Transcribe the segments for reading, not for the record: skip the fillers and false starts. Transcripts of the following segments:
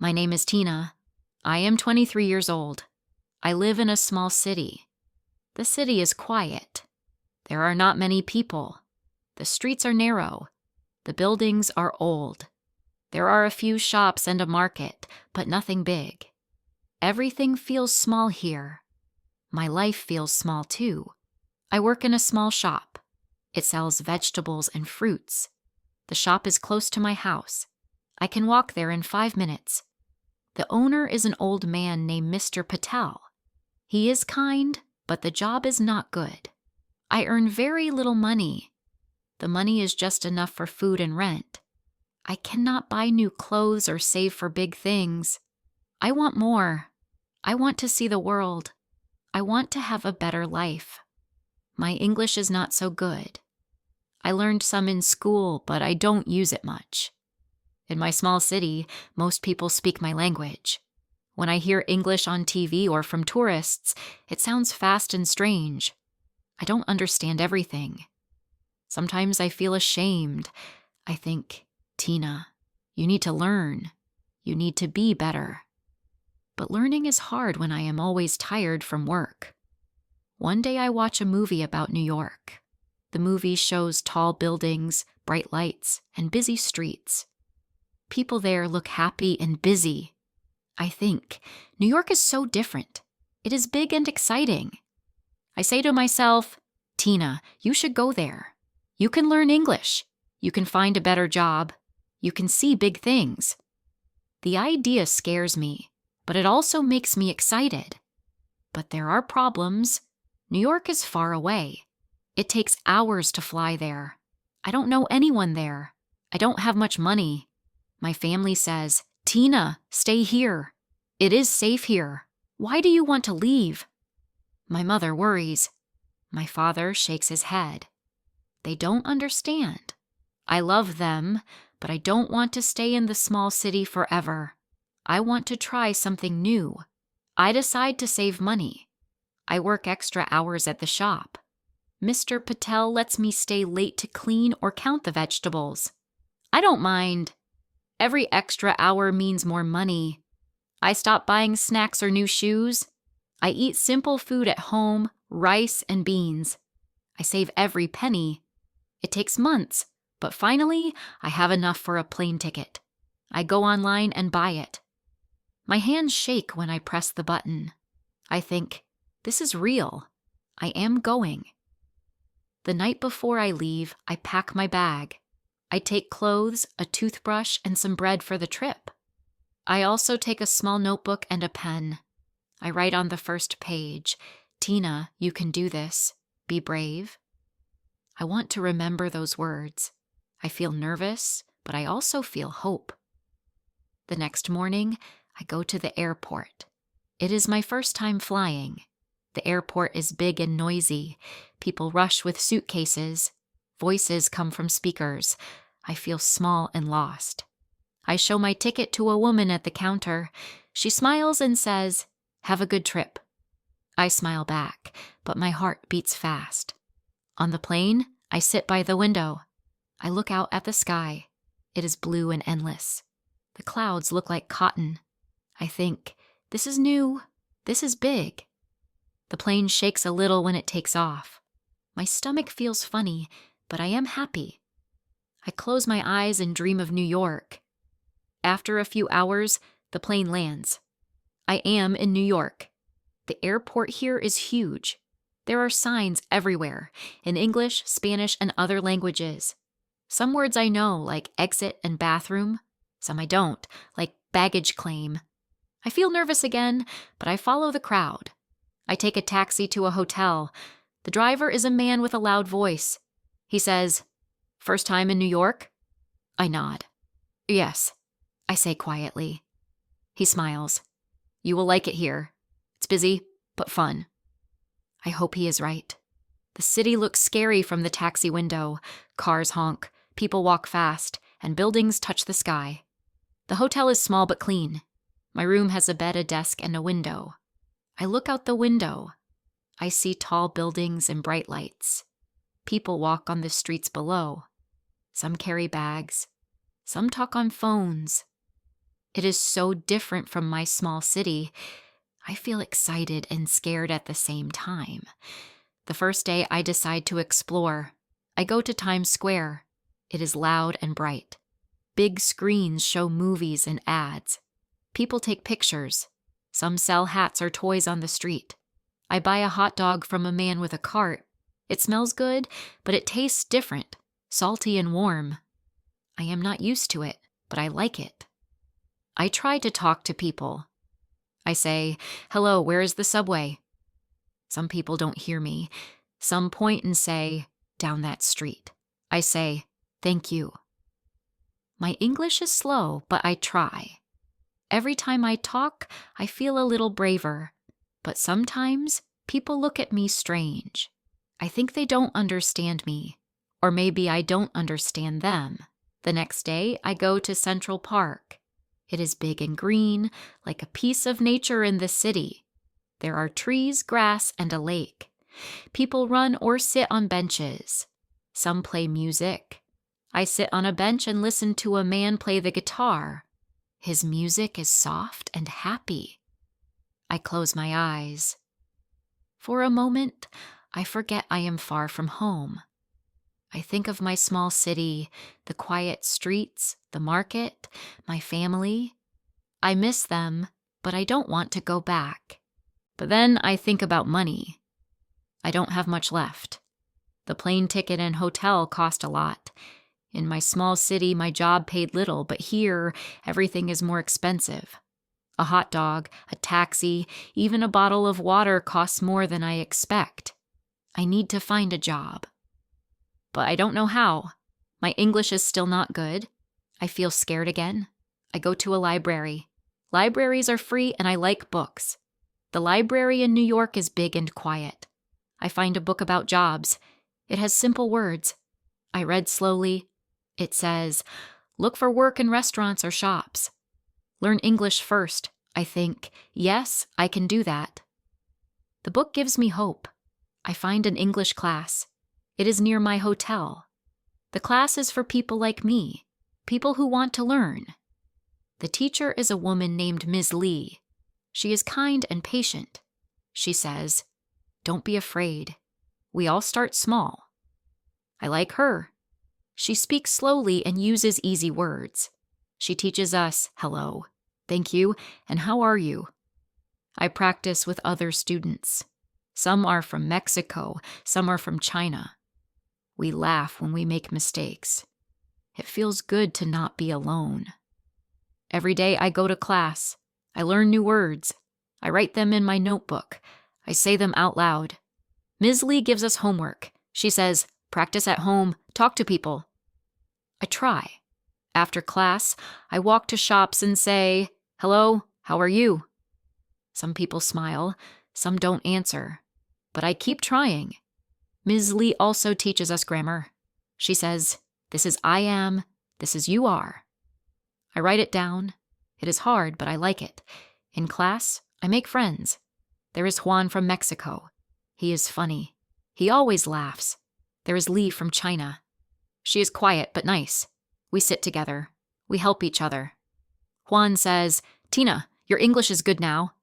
My name is Tina. I am 23 years old. I live in a small city. The city is quiet. There are not many people. The streets are narrow. The buildings are old. There are a few shops and a market, but nothing big. Everything feels small here. My life feels small too. I work in a small shop. It sells vegetables and fruits. The shop is close to my house. I can walk there in 5 minutes. The owner is an old man named Mr. Patel. He is kind, but the job is not good. I earn very little money. The money is just enough for food and rent. I cannot buy new clothes or save for big things. I want more. I want to see the world. I want to have a better life. My English is not so good. I learned some in school, but I don't use it much. In my small city, most people speak my language. When I hear English on TV or from tourists, it sounds fast and strange. I don't understand everything. Sometimes I feel ashamed. I think, Tina, you need to learn. You need to be better. But learning is hard when I am always tired from work. One day I watch a movie about New York. The movie shows tall buildings, bright lights, and busy streets. People there look happy and busy. I think, New York is so different. It is big and exciting. I say to myself, Tina, you should go there. You can learn English. You can find a better job. You can see big things. The idea scares me, but it also makes me excited. But there are problems. New York is far away. It takes hours to fly there. I don't know anyone there. I don't have much money. My family says, Tina, stay here. It is safe here. Why do you want to leave? My mother worries. My father shakes his head. They don't understand. I love them, but I don't want to stay in the small city forever. I want to try something new. I decide to save money. I work extra hours at the shop. Mr. Patel lets me stay late to clean or count the vegetables. I don't mind. Every extra hour means more money. I stop buying snacks or new shoes. I eat simple food at home, rice and beans. I save every penny. It takes months, but finally I have enough for a plane ticket. I go online and buy it. My hands shake when I press the button. I think, this is real. I am going. The night before I leave, I pack my bag. I take clothes, a toothbrush, and some bread for the trip. I also take a small notebook and a pen. I write on the first page, Tina, you can do this. Be brave. I want to remember those words. I feel nervous, but I also feel hope. The next morning, I go to the airport. It is my first time flying. The airport is big and noisy. People rush with suitcases. Voices come from speakers. I feel small and lost. I show my ticket to a woman at the counter. She smiles and says, "Have a good trip." I smile back, but my heart beats fast. On the plane, I sit by the window. I look out at the sky. It is blue and endless. The clouds look like cotton. I think, this is new. This is big. The plane shakes a little when it takes off. My stomach feels funny, but I am happy. I close my eyes and dream of New York. After a few hours, the plane lands. I am in New York. The airport here is huge. There are signs everywhere, in English, Spanish, and other languages. Some words I know, like exit and bathroom. Some I don't, like baggage claim. I feel nervous again, but I follow the crowd. I take a taxi to a hotel. The driver is a man with a loud voice. He says, "First time in New York?" I nod. "Yes," I say quietly. He smiles. "You will like it here. It's busy, but fun." I hope he is right. The city looks scary from the taxi window. Cars honk, people walk fast, and buildings touch the sky. The hotel is small but clean. My room has a bed, a desk, and a window. I look out the window. I see tall buildings and bright lights. People walk on the streets below. Some carry bags. Some talk on phones. It is so different from my small city. I feel excited and scared at the same time. The first day I decide to explore. I go to Times Square. It is loud and bright. Big screens show movies and ads. People take pictures. Some sell hats or toys on the street. I buy a hot dog from a man with a cart. It smells good, but it tastes different, salty and warm. I am not used to it, but I like it. I try to talk to people. I say, "Hello, where is the subway?" Some people don't hear me. Some point and say, "Down that street." I say, "Thank you." My English is slow, but I try. Every time I talk, I feel a little braver. But sometimes people look at me strange. I think they don't understand me. Or maybe I don't understand them. The next day, I go to Central Park. It is big and green, like a piece of nature in the city. There are trees, grass, and a lake. People run or sit on benches. Some play music. I sit on a bench and listen to a man play the guitar. His music is soft and happy. I close my eyes. For a moment, I forget I am far from home. I think of my small city, the quiet streets, the market, my family. I miss them, but I don't want to go back. But then I think about money. I don't have much left. The plane ticket and hotel cost a lot. In my small city, my job paid little, but here, everything is more expensive. A hot dog, a taxi, even a bottle of water costs more than I expect. I need to find a job. But I don't know how. My English is still not good. I feel scared again. I go to a library. Libraries are free and I like books. The library in New York is big and quiet. I find a book about jobs. It has simple words. I read slowly. It says, "Look for work in restaurants or shops. Learn English first." I think, yes, I can do that. The book gives me hope. I find an English class. It is near my hotel. The class is for people like me, people who want to learn. The teacher is a woman named Ms. Lee. She is kind and patient. She says, "Don't be afraid. We all start small." I like her. She speaks slowly and uses easy words. She teaches us hello, thank you, and how are you? I practice with other students. Some are from Mexico, some are from China. We laugh when we make mistakes. It feels good to not be alone. Every day I go to class. I learn new words. I write them in my notebook. I say them out loud. Ms. Lee gives us homework. She says, "Practice at home, talk to people." I try. After class, I walk to shops and say, "Hello, how are you?" Some people smile, some don't answer. But I keep trying. Ms. Lee also teaches us grammar. She says, "This is I am, this is you are." I write it down. It is hard, but I like it. In class, I make friends. There is Juan from Mexico. He is funny. He always laughs. There is Lee from China. She is quiet but nice. We sit together. We help each other. Juan says, "Tina, your English is good now."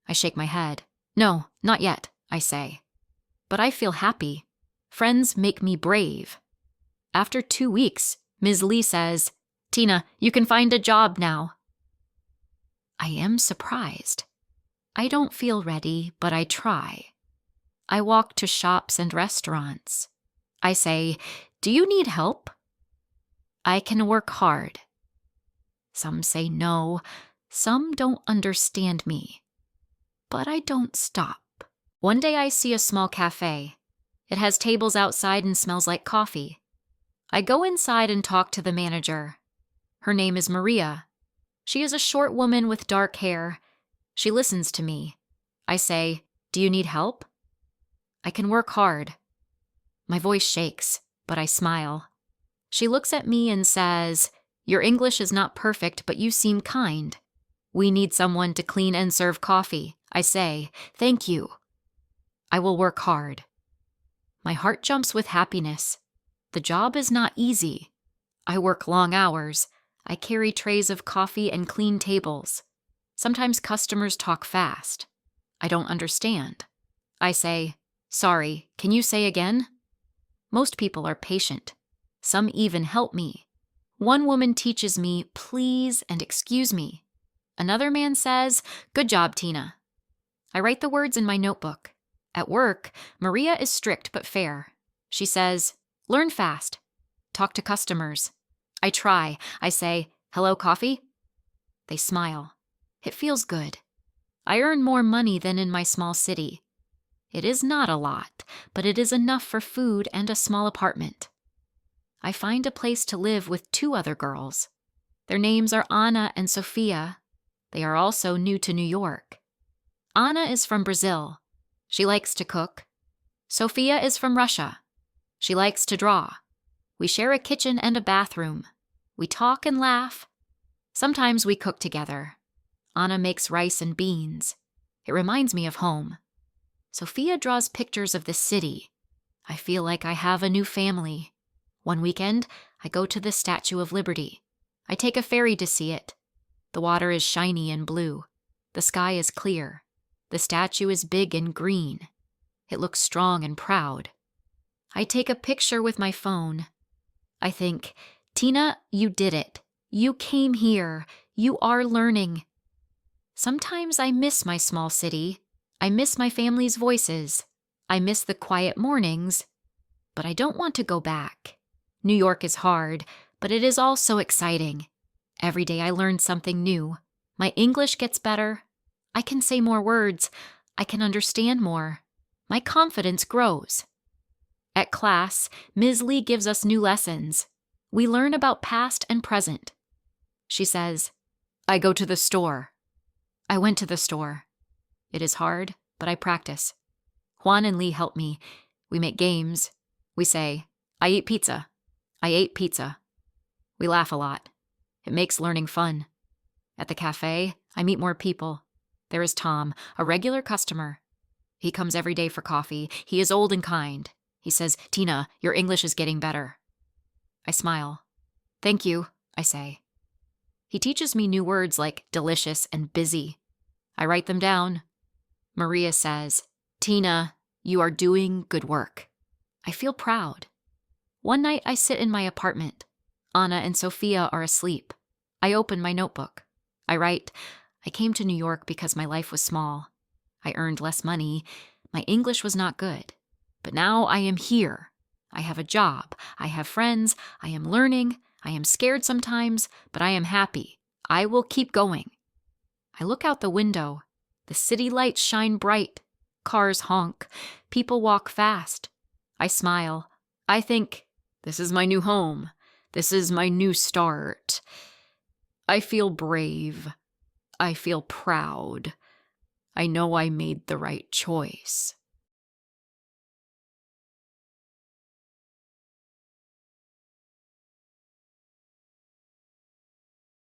I shake my head. "No, not yet," I say. But I feel happy. Friends make me brave. After 2 weeks, Ms. Lee says, "Tina, you can find a job now." I am surprised. I don't feel ready, but I try. I walk to shops and restaurants. I say, "Do you need help?" I can work hard. Some say no. Some don't understand me. But I don't stop. One day I see a small cafe. It has tables outside and smells like coffee. I go inside and talk to the manager. Her name is Maria. She is a short woman with dark hair. She listens to me. I say, "Do you need help?" I can work hard. My voice shakes, but I smile. She looks at me and says, "Your English is not perfect, but you seem kind. We need someone to clean and serve coffee." I say, "Thank you. I will work hard." My heart jumps with happiness. The job is not easy. I work long hours. I carry trays of coffee and clean tables. Sometimes customers talk fast. I don't understand. I say, "Sorry, can you say again?" Most people are patient. Some even help me. One woman teaches me please and excuse me. Another man says, "Good job, Tina." I write the words in my notebook. At work, Maria is strict but fair. She says, "Learn fast. Talk to customers." I try. I say, "Hello, coffee?" They smile. It feels good. I earn more money than in my small city. It is not a lot, but it is enough for food and a small apartment. I find a place to live with 2 other girls. Their names are Anna and Sophia. They are also new to New York. Anna is from Brazil. She likes to cook. Sophia is from Russia. She likes to draw. We share a kitchen and a bathroom. We talk and laugh. Sometimes we cook together. Anna makes rice and beans. It reminds me of home. Sophia draws pictures of the city. I feel like I have a new family. One weekend, I go to the Statue of Liberty. I take a ferry to see it. The water is shiny and blue. The sky is clear. The statue is big and green. It looks strong and proud. I take a picture with my phone. I think, "Tina, you did it. You came here. You are learning." Sometimes I miss my small city. I miss my family's voices. I miss the quiet mornings. But I don't want to go back. New York is hard, but it is also exciting. Every day I learn something new. My English gets better. I can say more words. I can understand more. My confidence grows. At class, Ms. Lee gives us new lessons. We learn about past and present. She says, "I go to the store." I went to the store. It is hard, but I practice. Juan and Lee help me. We make games. We say, "I eat pizza." I ate pizza. We laugh a lot. It makes learning fun. At the cafe, I meet more people. There is Tom, a regular customer. He comes every day for coffee. He is old and kind. He says, "Tina, your English is getting better." I smile. "Thank you," I say. He teaches me new words like delicious and busy. I write them down. Maria says, "Tina, you are doing good work." I feel proud. One night I sit in my apartment. Anna and Sophia are asleep. I open my notebook. I write, "I came to New York because my life was small. I earned less money. My English was not good. But now I am here. I have a job. I have friends. I am learning. I am scared sometimes, but I am happy. I will keep going." I look out the window. The city lights shine bright. Cars honk. People walk fast. I smile. I think, this is my new home. This is my new start. I feel brave. I feel proud. I know I made the right choice.